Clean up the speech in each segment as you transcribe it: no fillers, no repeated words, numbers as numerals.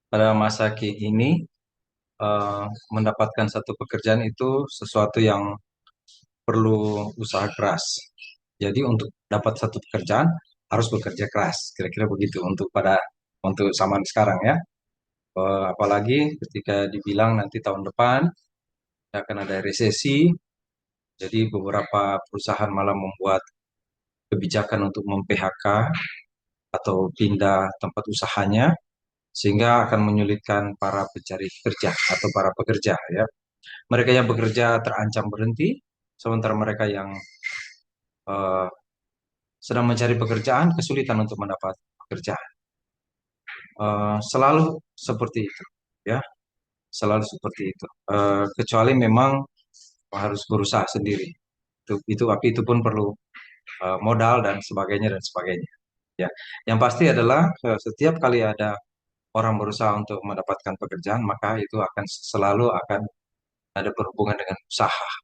Pada masa ini eh, mendapatkan satu pekerjaan itu sesuatu yang perlu usaha keras. Jadi untuk dapat satu pekerjaan harus bekerja keras. Kira-kira begitu untuk zaman sekarang ya. Apalagi ketika dibilang nanti tahun depan akan ada resesi, jadi beberapa perusahaan malah membuat kebijakan untuk mem-PHK atau pindah tempat usahanya sehingga akan menyulitkan para pencari kerja atau para pekerja ya. Mereka yang bekerja terancam berhenti, sementara mereka yang eh, sedang mencari pekerjaan kesulitan untuk mendapat pekerjaan. Selalu seperti itu, ya, selalu seperti itu. Kecuali memang harus berusaha sendiri. Tapi itu pun perlu modal dan sebagainya. Ya, yang pasti adalah setiap kali ada orang berusaha untuk mendapatkan pekerjaan, maka itu akan selalu akan ada berhubungan dengan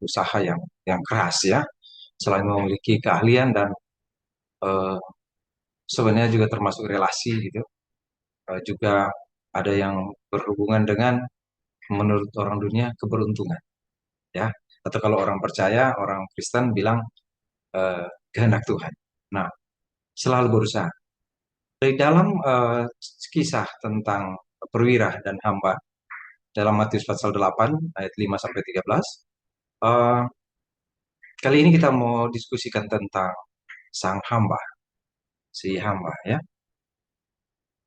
usaha yang keras ya. Selain memiliki keahlian dan eh, sebenarnya juga termasuk relasi gitu. Juga ada yang berhubungan dengan menurut orang dunia keberuntungan ya. Atau kalau orang percaya, orang Kristen bilang eh, kehendak Tuhan. Nah, selalu berusaha. Dari dalam kisah tentang perwira dan hamba dalam Matius pasal 8 ayat 5 sampai 13, eh, kali ini kita mau diskusikan tentang sang hamba, si hamba ya.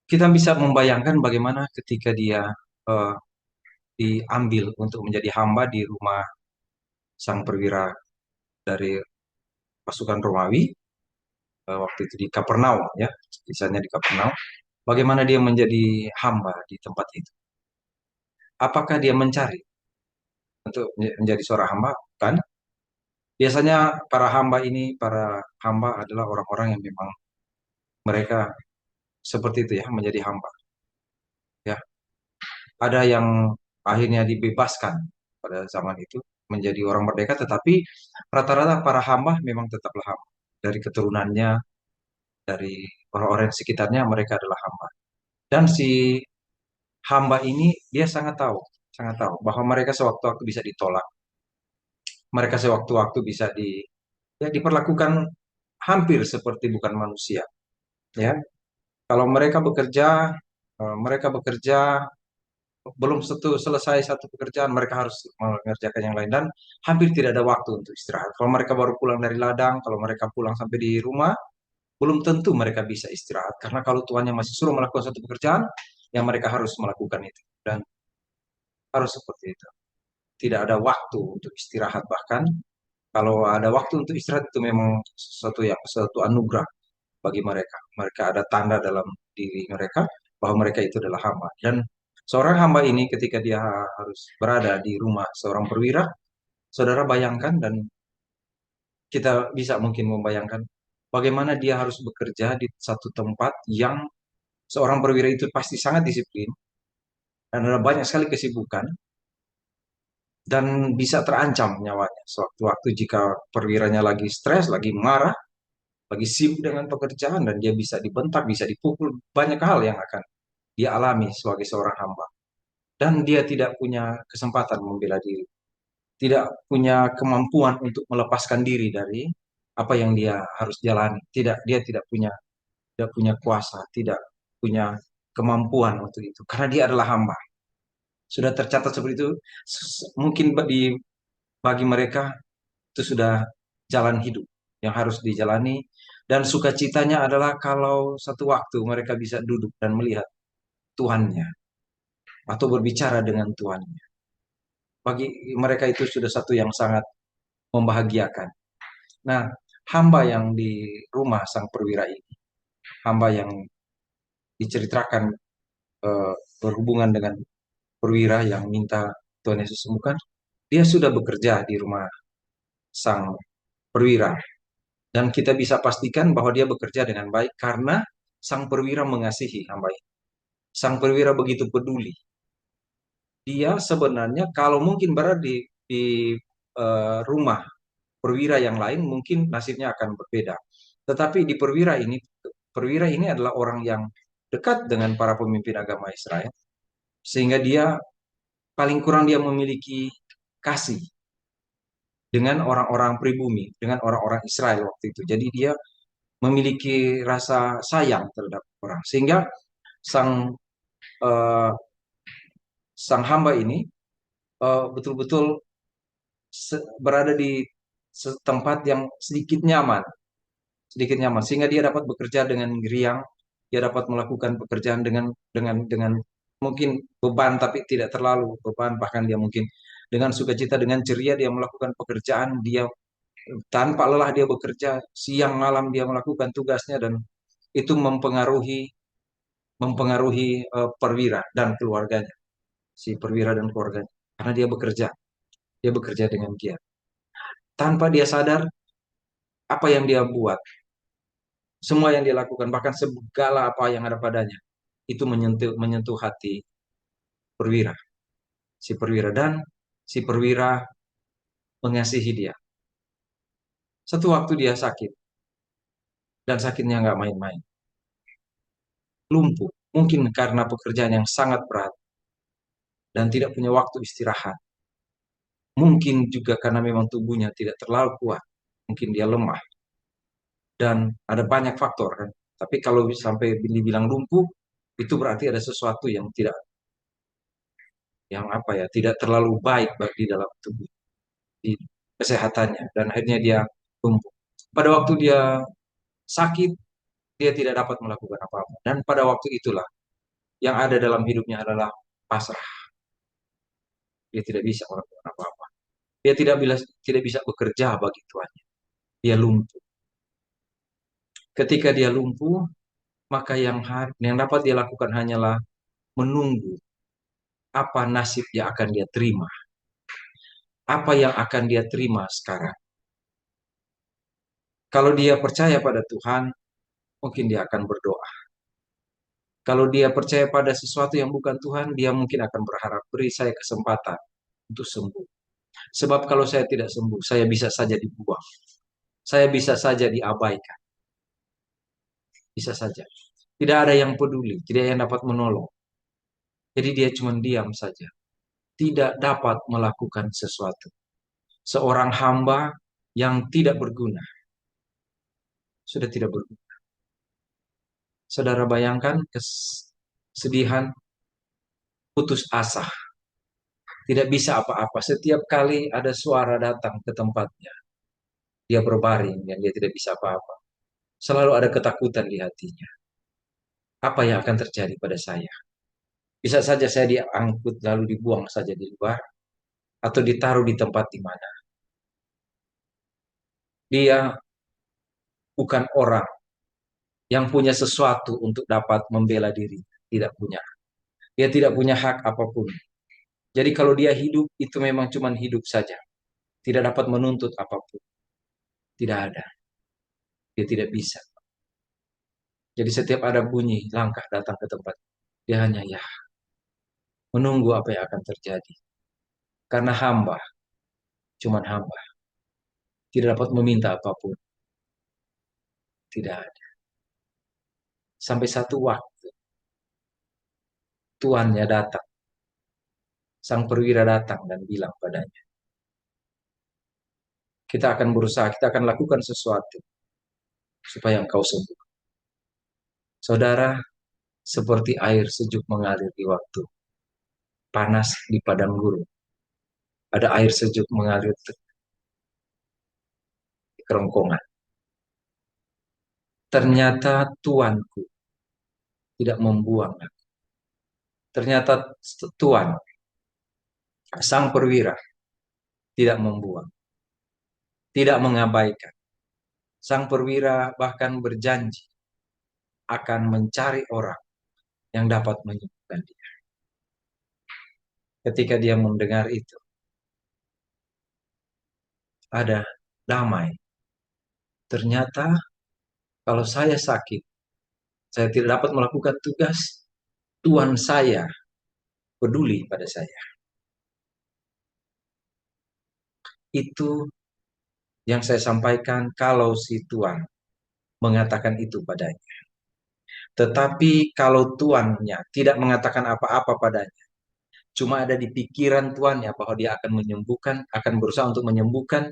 Kita bisa membayangkan bagaimana ketika dia eh, diambil untuk menjadi hamba di rumah sang perwira dari pasukan Romawi, waktu itu di Kapernaum ya, kisahnya di Kapernaum. Bagaimana dia menjadi hamba di tempat itu? Apakah dia mencari untuk menjadi seorang hamba? Kan? Biasanya para hamba adalah orang-orang yang memang mereka seperti itu ya, menjadi hamba. Ya, ada yang akhirnya dibebaskan pada zaman itu menjadi orang merdeka, tetapi rata-rata para hamba memang tetaplah hamba. Dari keturunannya, dari orang-orang di sekitarnya, mereka adalah hamba. Dan si hamba ini dia sangat tahu bahwa mereka sewaktu-waktu bisa ditolak, mereka sewaktu-waktu bisa ya, diperlakukan hampir seperti bukan manusia. Ya, kalau mereka bekerja belum selesai satu pekerjaan, mereka harus mengerjakan yang lain dan hampir tidak ada waktu untuk istirahat. Kalau mereka baru pulang dari ladang, kalau mereka pulang sampai di rumah, belum tentu mereka bisa istirahat karena kalau tuannya masih suruh melakukan satu pekerjaan, yang mereka harus melakukan itu dan harus seperti itu. Tidak ada waktu untuk istirahat, bahkan kalau ada waktu untuk istirahat itu memang sesuatu anugerah bagi mereka. Mereka ada tanda dalam diri mereka bahwa mereka itu adalah hamba. Dan seorang hamba ini ketika dia harus berada di rumah seorang perwira, saudara bayangkan dan kita bisa mungkin membayangkan bagaimana dia harus bekerja di satu tempat yang seorang perwira itu pasti sangat disiplin dan ada banyak sekali kesibukan dan bisa terancam nyawanya sewaktu-waktu jika perwiranya lagi stres, lagi marah, lagi sibuk dengan pekerjaan dan dia bisa dibentak, bisa dipukul, banyak hal yang akan dia alami sebagai seorang hamba. Dan dia tidak punya kesempatan membela diri, tidak punya kemampuan untuk melepaskan diri dari apa yang dia harus jalani. Dia tidak punya kuasa, tidak punya kemampuan untuk itu karena dia adalah hamba. Sudah tercatat seperti itu, mungkin bagi mereka itu sudah jalan hidup yang harus dijalani dan sukacitanya adalah kalau satu waktu mereka bisa duduk dan melihat Tuhannya atau berbicara dengan Tuhannya. Bagi mereka itu sudah satu yang sangat membahagiakan. Nah, hamba yang di rumah sang perwira ini, hamba yang diceritakan eh, berhubungan dengan perwira yang minta Tuhan Yesus sembuhkan, dia sudah bekerja di rumah sang perwira. Dan kita bisa pastikan bahwa dia bekerja dengan baik karena sang perwira mengasihi hamba ini. Sang perwira begitu peduli. Dia sebenarnya kalau mungkin berada di rumah perwira yang lain, mungkin nasibnya akan berbeda. Tetapi di perwira ini adalah orang yang dekat dengan para pemimpin agama Israel. sehingga dia paling kurang dia memiliki kasih dengan orang-orang pribumi, dengan orang-orang Israel waktu itu. Jadi dia memiliki rasa sayang terhadap orang, sehingga sang eh, sang hamba ini betul-betul berada di tempat yang sedikit nyaman, sehingga dia dapat bekerja dengan riang, dia dapat melakukan pekerjaan dengan mungkin beban tapi tidak terlalu beban, bahkan dia mungkin dengan sukacita, dengan ceria dia melakukan pekerjaan, dia tanpa lelah dia bekerja, siang malam dia melakukan tugasnya, dan itu mempengaruhi mempengaruhi perwira dan keluarganya, si perwira dan keluarganya, karena dia bekerja dengan giat. Tanpa dia sadar apa yang dia buat, semua yang dia lakukan, bahkan segala apa yang ada padanya, itu menyentuh menyentuh hati perwira, si perwira, dan si perwira mengasihi dia. Satu waktu dia sakit, dan sakitnya nggak main-main, lumpuh, mungkin karena pekerjaan yang sangat berat dan tidak punya waktu istirahat. Mungkin juga karena memang tubuhnya tidak terlalu kuat, mungkin dia lemah, dan ada banyak faktor kan. Tapi kalau sampai dibilang lumpuh, itu berarti ada sesuatu yang tidak, yang apa ya, tidak terlalu baik bagi dalam tubuh, di kesehatannya, dan akhirnya dia lumpuh. Pada waktu dia sakit, dia tidak dapat melakukan apa-apa, dan pada waktu itulah yang ada dalam hidupnya adalah pasrah. Dia tidak bisa melakukan apa-apa. Dia tidak bisa bekerja bagi tuannya. Dia lumpuh. Ketika dia lumpuh, maka yang dapat dia lakukan hanyalah menunggu apa nasib yang akan dia terima. Apa yang akan dia terima sekarang. Kalau dia percaya pada Tuhan, mungkin dia akan berdoa. Kalau dia percaya pada sesuatu yang bukan Tuhan, dia mungkin akan berharap, beri saya kesempatan untuk sembuh. Sebab kalau saya tidak sembuh, saya bisa saja dibuang. Saya bisa saja diabaikan. Bisa saja. Tidak ada yang peduli, tidak ada yang dapat menolong. Jadi dia cuma diam saja. Tidak dapat melakukan sesuatu. Seorang hamba yang tidak berguna. Sudah tidak berguna. Saudara bayangkan kesedihan, putus asa. Tidak bisa apa-apa. Setiap kali ada suara datang ke tempatnya, dia berbaring dan dia tidak bisa apa-apa. Selalu ada ketakutan di hatinya. Apa yang akan terjadi pada saya? Bisa saja saya diangkut lalu dibuang saja di luar, atau ditaruh di tempat di mana. Dia bukan orang yang punya sesuatu untuk dapat membela diri. Tidak punya. Dia tidak punya hak apapun. Jadi kalau dia hidup, itu memang cuma hidup saja. Tidak dapat menuntut apapun. Tidak ada. Dia tidak bisa. Jadi setiap ada bunyi langkah datang ke tempat, dia hanya ya menunggu apa yang akan terjadi. Karena hamba, cuman hamba, tidak dapat meminta apapun. Tidak ada. Sampai satu waktu, tuannya datang. Sang perwira datang dan bilang padanya, kita akan berusaha, kita akan lakukan sesuatu supaya engkau sembuh. Saudara, seperti air sejuk mengalir di waktu panas di padang gurun. Ada air sejuk mengalir di kerongkongan. Ternyata tuanku tidak membuang. Ternyata Tuhan, sang perwira, tidak membuang, tidak mengabaikan. Sang perwira bahkan berjanji akan mencari orang yang dapat menyembuhkan dia. Ketika dia mendengar itu, ada damai. Ternyata kalau saya sakit, saya tidak dapat melakukan tugas, Tuhan saya peduli pada saya. Itu yang saya sampaikan kalau si Tuhan mengatakan itu padanya. Tetapi kalau tuannya tidak mengatakan apa-apa padanya, Cuma ada di pikiran tuannya bahwa dia akan menyembuhkan, akan berusaha untuk menyembuhkan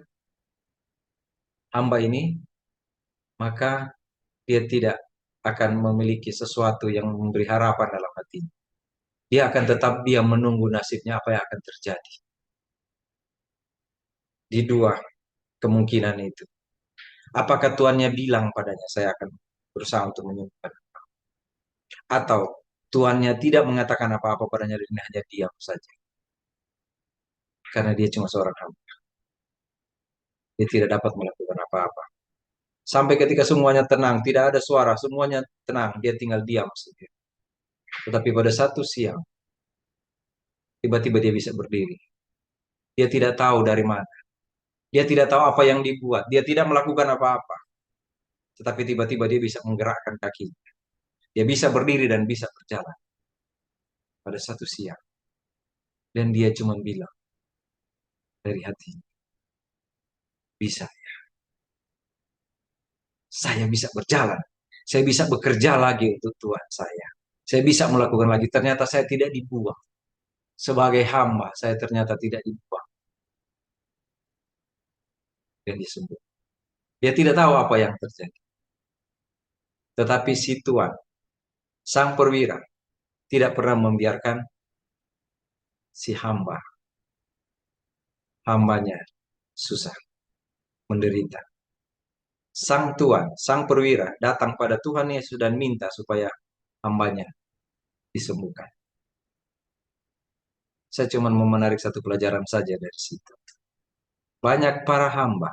hamba ini, maka dia tidak akan memiliki sesuatu yang memberi harapan dalam hatinya. Dia akan tetap dia menunggu nasibnya apa yang akan terjadi. Di dua kemungkinan itu. Apakah tuannya bilang padanya, saya akan berusaha untuk menyembuhkan. Atau tuannya tidak mengatakan apa-apa padanya, dan hanya diam saja. Karena dia cuma seorang hamba. Dia tidak dapat melakukan apa-apa. Sampai ketika semuanya tenang, tidak ada suara, semuanya tenang, dia tinggal diam sendiri. Tetapi pada satu siang, tiba-tiba dia bisa berdiri. Dia tidak tahu dari mana. Dia tidak tahu apa yang dibuat. Dia tidak melakukan apa-apa. Tetapi tiba-tiba dia bisa menggerakkan kaki. Dia bisa berdiri dan bisa berjalan pada satu siang. Dan dia cuma bilang dari hati, bisa. Saya bisa berjalan. Saya bisa bekerja lagi untuk Tuhan saya. Saya bisa melakukan lagi. Ternyata saya tidak dibuang. Sebagai hamba, saya ternyata tidak dibuang. Dan disembuh. Dia tidak tahu apa yang terjadi. Tetapi si Tuhan, sang perwira, tidak pernah membiarkan si hambanya susah, menderita. Sang Tuhan, sang perwira datang pada Tuhan Yesus dan minta supaya hambanya disembuhkan. Saya cuma mau menarik satu pelajaran saja dari situ. Banyak para hamba,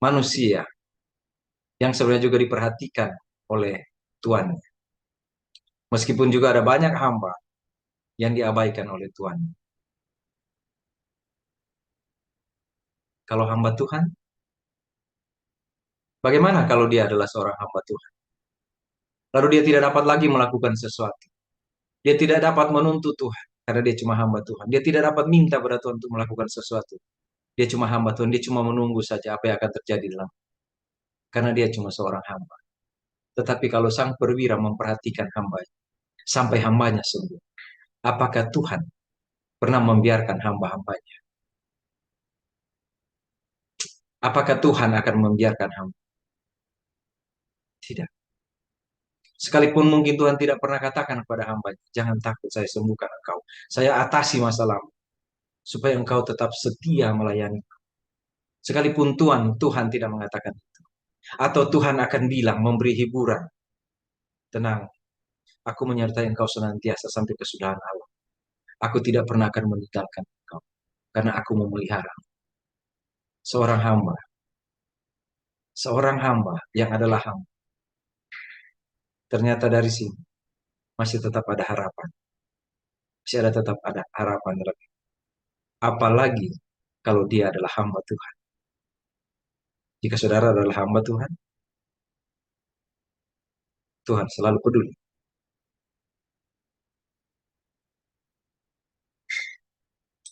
manusia, yang sebenarnya juga diperhatikan oleh Tuhan. Meskipun juga ada banyak hamba yang diabaikan oleh Tuhan. Kalau hamba Tuhan, bagaimana kalau dia adalah seorang hamba Tuhan? Lalu dia tidak dapat lagi melakukan sesuatu. Dia tidak dapat menuntut Tuhan karena dia cuma hamba Tuhan. Dia tidak dapat minta pada Tuhan untuk melakukan sesuatu. Dia cuma hamba Tuhan, dia cuma menunggu saja apa yang akan terjadi dalam. Karena dia cuma seorang hamba. Tetapi kalau sang perwira memperhatikan hambanya, sampai hambanya sembuh. Apakah Tuhan pernah membiarkan hamba-hambanya? Apakah Tuhan akan membiarkan hamba? Tidak. Sekalipun mungkin Tuhan tidak pernah katakan kepada hambanya, jangan takut, saya sembuhkan engkau. Saya atasi masalahmu. Supaya engkau tetap setia melayani. Sekalipun Tuhan tidak mengatakan itu. Atau Tuhan akan bilang, memberi hiburan. Tenang, aku menyertai engkau senantiasa sampai kesudahan Allah. Aku tidak pernah akan meninggalkan engkau. Karena aku memelihara. Seorang hamba. Seorang hamba yang adalah hamba. Ternyata dari sini masih tetap ada harapan. Masih ada tetap ada harapan dalam hidup. Apalagi kalau dia adalah hamba Tuhan. Jika saudara adalah hamba Tuhan, Tuhan selalu peduli.